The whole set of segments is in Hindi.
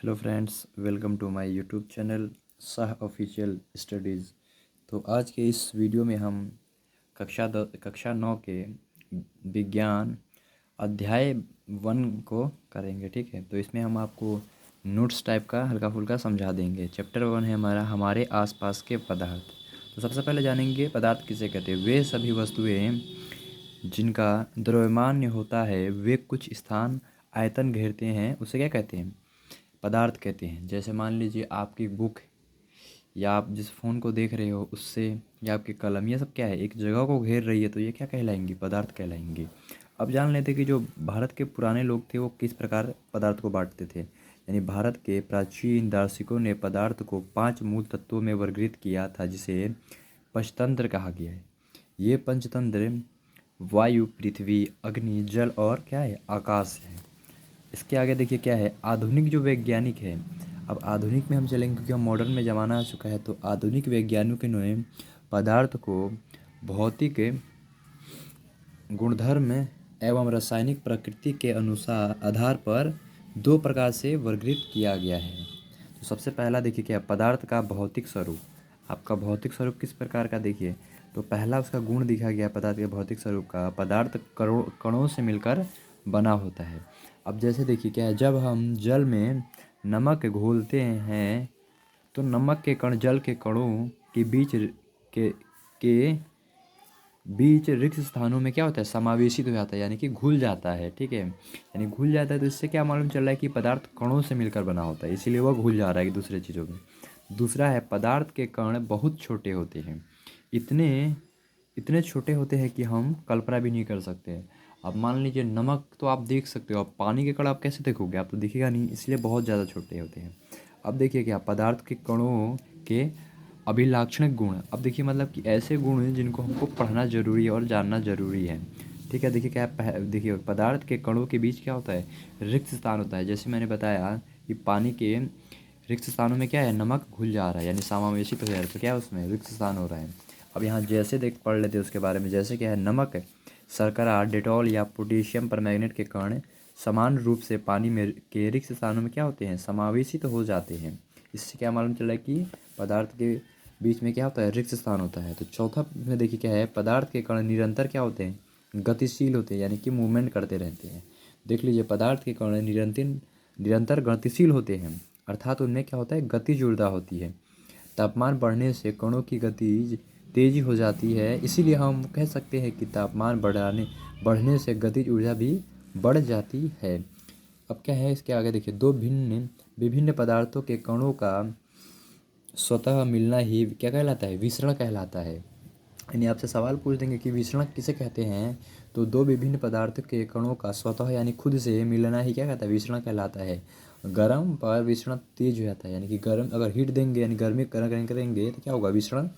Hello friends, welcome to my YouTube channel Shah official studies. तो आज के इस वीडियो में हम कक्षा 9 के विज्ञान अध्याय 1 को करेंगे। ठीक है, तो इसमें हम आपको नोट्स टाइप का हल्का फुल्का समझा देंगे। चैप्टर 1 है हमारा हमारे आसपास के पदार्थ। तो सबसे पहले जानेंगे पदार्थ किसे कहते हैं। वे सभी वस्तुएं जिनका द्रव्यमान होता है, वे कुछ स्थान आयतन घेरते हैं, उसे क्या कहते हैं? पदार्थ कहते हैं। जैसे मान लीजिए आपकी बुक या आप जिस फ़ोन को देख रहे हो उससे, या आपकी कलम, ये सब क्या है, एक जगह को घेर रही है, तो ये क्या कहलाएंगी? पदार्थ कहलाएंगी। अब जान लेते हैं कि जो भारत के पुराने लोग थे वो किस प्रकार पदार्थ को बांटते थे। यानी भारत के प्राचीन दार्शनिकों ने पदार्थ को 5 मूल तत्वों में वर्गीकृत किया था, जिसे पंचतंत्र कहा गया है। ये पंचतंत्र वायु, पृथ्वी, अग्नि, जल और क्या है, आकाश है। इसके आगे देखिए क्या है, आधुनिक जो वैज्ञानिक है। अब आधुनिक में हम चलेंगे क्योंकि हम मॉडर्न में ज़माना आ चुका है। तो आधुनिक वैज्ञानिकों ने पदार्थ को भौतिक गुणधर्म एवं रासायनिक प्रकृति के अनुसार आधार पर 2 प्रकार से वर्गीकृत किया गया है। तो सबसे पहला देखिए क्या है, पदार्थ का भौतिक स्वरूप। आपका भौतिक स्वरूप किस प्रकार का देखिए, तो पहला उसका गुण दिखा गया पदार्थ के भौतिक स्वरूप का। पदार्थ कणों से मिलकर बना होता है। अब जैसे देखिए क्या है, जब हम जल में नमक घोलते हैं तो नमक के कण जल के कणों के के के बीच रिक्त स्थानों में क्या होता है, समावेशित हो जाता है, यानी कि घुल जाता है। ठीक है, यानी घुल जाता है। तो इससे क्या मालूम चल रहा है कि पदार्थ कणों से मिलकर बना होता है, इसीलिए वह घुल जा रहा है दूसरे चीज़ों में। दूसरा है, पदार्थ के कण बहुत छोटे होते हैं। इतने इतने छोटे होते हैं कि हम कल्पना भी नहीं कर सकते। अब मान लीजिए नमक तो आप देख सकते हो, अब पानी के कण आप कैसे देखोगे, आप तो दिखेगा नहीं, इसलिए बहुत ज़्यादा छोटे होते हैं। अब देखिए क्या, पदार्थ के कणों के अभिलाक्षणिक गुण। अब देखिए मतलब कि ऐसे गुण हैं जिनको हमको पढ़ना जरूरी है और जानना जरूरी है। ठीक है, देखिए क्या देखिए पदार्थ के कणों के बीच क्या होता है, रिक्त स्थान होता है। जैसे मैंने बताया कि पानी के रिक्त स्थानों में क्या है, नमक घुल जा रहा है, यानी समावेशित हो जा रहा है, तो क्या है उसमें रिक्त स्थान हो रहा है। अब यहाँ जैसे देख पढ़ लेते हैं उसके बारे में। जैसे क्या है, नमक, शर्करा, डेटॉल या पोटेशियम परमैंगनेट के कण समान रूप से पानी में के रिक्त स्थानों में क्या होते हैं, समावेशित हो जाते हैं। इससे क्या मालूम चला कि पदार्थ के बीच में क्या होता है, रिक्त स्थान होता है। तो चौथा में देखिए क्या है, पदार्थ के कण निरंतर क्या होते हैं, गतिशील होते हैं, यानी कि मूवमेंट करते रहते हैं। देख लीजिए पदार्थ के कण निरंतर निरंतर गतिशील होते हैं, अर्थात उनमें क्या होता है, गतिज ऊर्जा होती है। तापमान बढ़ने से कणों की गति तेजी हो जाती है, इसीलिए हम कह सकते हैं कि तापमान बढ़ने से गतिज ऊर्जा भी बढ़ जाती है। अब क्या है इसके आगे देखिए, दो विभिन्न पदार्थों के कणों का स्वतः मिलना ही क्या कहलाता है, विसरण कहलाता है। यानी आपसे सवाल पूछ देंगे कि विसरण किसे कहते हैं, तो दो विभिन्न पदार्थों के कणों का स्वतः यानी खुद से मिलना ही क्या कहता है, विसरण कहलाता है। गर्म पर विसरण तेज हो जाता है, यानी कि गर्म अगर हीट देंगे यानी गर्मी करेंगे तो क्या होगा, विसरण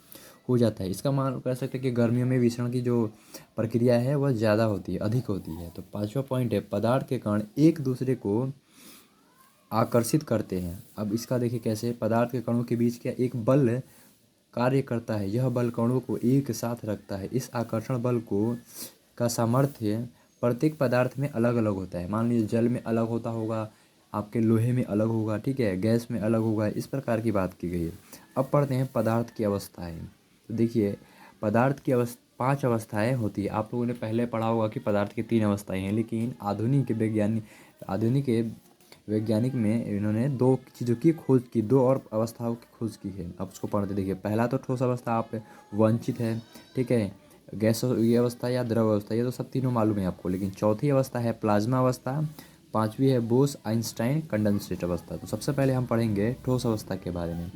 हो जाता है। इसका मान कह सकते हैं कि गर्मियों में विसरण की जो प्रक्रिया है वह ज़्यादा होती है, अधिक होती है। तो पाँचवा पॉइंट है, पदार्थ के कण एक दूसरे को आकर्षित करते हैं। अब इसका देखिए कैसे, पदार्थ के कणों के बीच क्या एक बल कार्य करता है, यह बल कणों को एक साथ रखता है। इस आकर्षण बल को का सामर्थ्य प्रत्येक पदार्थ में अलग अलग होता है। मान लीजिए जल में अलग होता होगा, आपके लोहे में अलग होगा, ठीक है, गैस में अलग होगा, इस प्रकार की बात की गई है। अब पढ़ते हैं पदार्थ की अवस्थाएं। तो देखिए पदार्थ की 5 अवस्थाएं होती है। आप लोगों ने पहले पढ़ा होगा कि पदार्थ की 3 अवस्थाएं हैं, लेकिन आधुनिक वैज्ञानिक में इन्होंने 2 चीज़ों की खोज की, 2 और अवस्थाओं की खोज की है। अब उसको पढ़ते देखिए, पहला तो ठोस अवस्था आप वंचित है, ठीक है, गैसीय अवस्था या द्रव अवस्था, ये तो सब तीनों मालूम है आपको। लेकिन चौथी अवस्था है प्लाज्मा अवस्था, पांचवी है बोस आइंस्टाइन कंडेंसेट अवस्था। तो सबसे पहले हम पढ़ेंगे ठोस अवस्था के बारे में।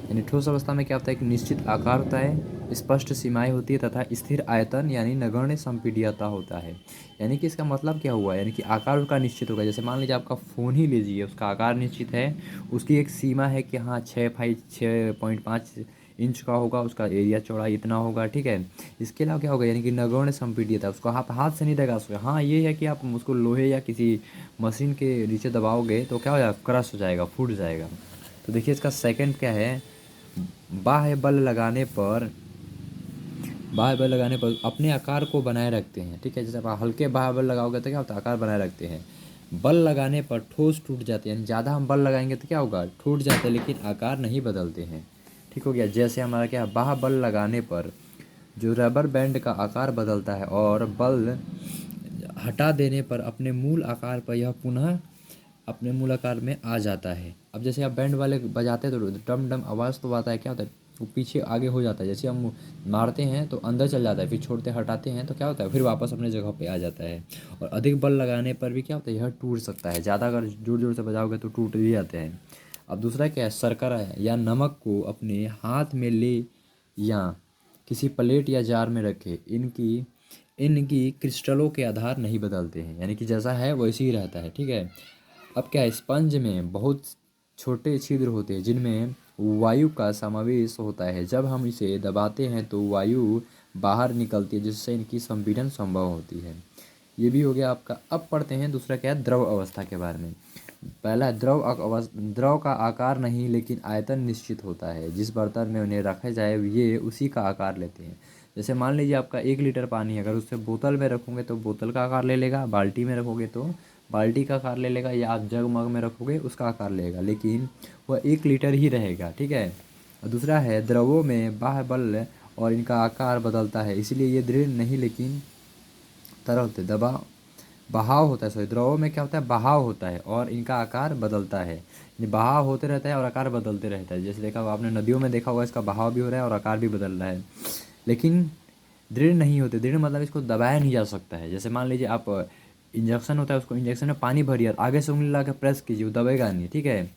यानी ठोस अवस्था में क्या होता है, एक निश्चित आकार होता है, स्पष्ट सीमाएं होती है तथा स्थिर आयतन यानी नगण्य संपीड्यता होता है। यानी कि इसका मतलब क्या हुआ, यानी कि आकार उसका निश्चित होगा। जैसे मान लीजिए आपका फ़ोन ही लीजिए, उसका आकार निश्चित है, उसकी एक सीमा है कि हाँ 6.5 इंच का होगा, उसका एरिया चौड़ाई इतना होगा, ठीक है। इसके अलावा क्या होगा, यानी कि नगण्य संपीड्यता, उसको आप हाथ से नहीं लगा सकते। हाँ ये है कि आप उसको लोहे या किसी मशीन के नीचे दबाओगे तो क्या हो जाएगा, क्रश हो जाएगा, फूट जाएगा। तो देखिए इसका सेकंड क्या है, बाह्य बल लगाने पर अपने आकार को बनाए रखते हैं, ठीक है। जैसे आप हल्के बाह्य बल लगाओगे तो क्या होता है, आकार बनाए रखते हैं। बल लगाने पर ठोस टूट जाते हैं, यानी ज़्यादा हम बल लगाएंगे तो क्या होगा, टूट जाते हैं, लेकिन आकार नहीं बदलते हैं। ठीक हो गया। जैसे हमारा क्या है, बाह्य लगाने पर जो रबर बैंड का आकार बदलता है और बल हटा देने पर अपने मूल आकार पर यह पुनः अपने मूल आकार में आ जाता है। अब जैसे आप बैंड वाले बजाते हैं तो डम डम आवाज़ तो आता है, क्या होता है वो पीछे आगे हो जाता है, जैसे हम मारते हैं तो अंदर चल जाता है, फिर छोड़ते हटाते हैं तो क्या होता है फिर वापस अपने जगह पे आ जाता है। और अधिक बल लगाने पर भी क्या होता है, यह टूट सकता है, ज़्यादा अगर जोर जोर से बजाओगे तो टूट भी जाते हैं। अब दूसरा क्या है, शर्करा या नमक को अपने हाथ में ले या किसी प्लेट या जार में रखे, इनकी इनकी क्रिस्टलों के आधार नहीं बदलते हैं, यानी कि जैसा है वैसे ही रहता है। ठीक है। अब क्या है, स्पंज में बहुत छोटे छिद्र होते हैं जिनमें वायु का समावेश होता है। जब हम इसे दबाते हैं तो वायु बाहर निकलती है, जिससे इनकी संपीड़न संभव होती है। ये भी हो गया आपका। अब पढ़ते हैं दूसरा क्या है, द्रव अवस्था के बारे में। पहला है द्रव का आकार नहीं लेकिन आयतन निश्चित होता है। जिस बर्तन में उन्हें रखा जाए ये उसी का आकार लेते हैं। जैसे मान लीजिए आपका 1 लीटर पानी है, अगर उससे बोतल में रखोगे तो बोतल का आकार ले लेगा, बाल्टी में रखोगे तो बाल्टी का आकार ले लेगा, या आप जग मग में रखोगे उसका आकार लेगा, लेकिन वह 1 लीटर ही रहेगा। ठीक है। और दूसरा है, द्रवों में बाह्य बल और इनका आकार बदलता है, इसलिए ये दृढ़ नहीं लेकिन तरल होते दबाव बहाव होता है। सॉरी, द्रवों में क्या होता है, बहाव होता है और इनका आकार बदलता है। यानी बहाव होते रहता है और आकार बदलते रहता है। जैसे देखा होगा आपने नदियों में देखा होगा, इसका बहाव भी हो रहा है और आकार भी बदल रहा है, लेकिन दृढ़ नहीं होते। दृढ़ मतलब इसको दबाया नहीं जा सकता है। जैसे मान लीजिए आप इंजेक्शन होता है, उसको इंजेक्शन में पानी भरिए और आगे से उंगली ला के प्रेस कीजिए, वो दबेगा नहीं। ठीक है।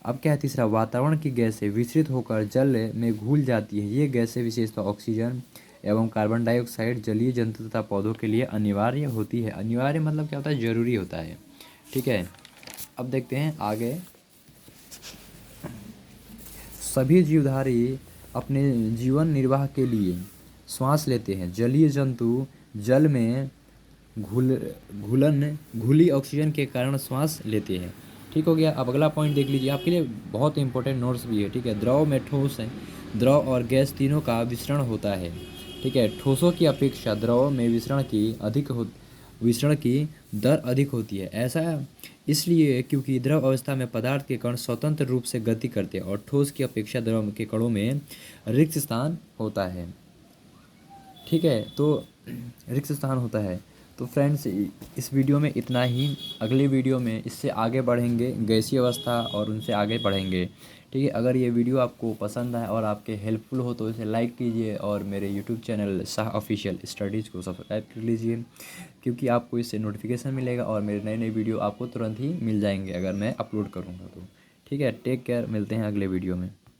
अब क्या है, तीसरा, वातावरण की गैसें विसरित होकर जल में घुल जाती है। ये गैसें विशेषतः ऑक्सीजन एवं कार्बन डाइऑक्साइड जलीय जंतु तथा पौधों के लिए अनिवार्य होती है। अनिवार्य मतलब क्या होता है, जरूरी होता है। ठीक है। अब देखते हैं आगे। सभी जीवधारी अपने जीवन निर्वाह के लिए श्वास लेते हैं। जलीय जंतु जल में घुली ऑक्सीजन के कारण श्वास लेते हैं। ठीक हो गया। अब अगला पॉइंट देख लीजिए, आपके लिए बहुत इंपॉर्टेंट नोट्स भी है। ठीक है। द्रव में ठोस है, द्रव और गैस तीनों का विसरण होता है। ठीक है। ठोसों की अपेक्षा द्रव में विसरण की दर अधिक होती है। ऐसा इसलिए क्योंकि द्रव अवस्था में पदार्थ के कण स्वतंत्र रूप से गति करते हैं और ठोस की अपेक्षा द्रव के कणों में रिक्त स्थान होता है। ठीक है। तो रिक्त स्थान होता है। तो फ्रेंड्स, इस वीडियो में इतना ही। अगले वीडियो में इससे आगे बढ़ेंगे, गैसीय अवस्था और उनसे आगे बढ़ेंगे। ठीक है। अगर ये वीडियो आपको पसंद आए और आपके हेल्पफुल हो तो इसे लाइक कीजिए और मेरे YouTube channel Shah official studies को सब्सक्राइब कर लीजिए, क्योंकि आपको इससे नोटिफिकेशन मिलेगा और मेरे नए नए वीडियो आपको तुरंत ही मिल जाएंगे अगर मैं अपलोड करूँगा तो। ठीक है। टेक केयर, मिलते हैं अगले वीडियो में।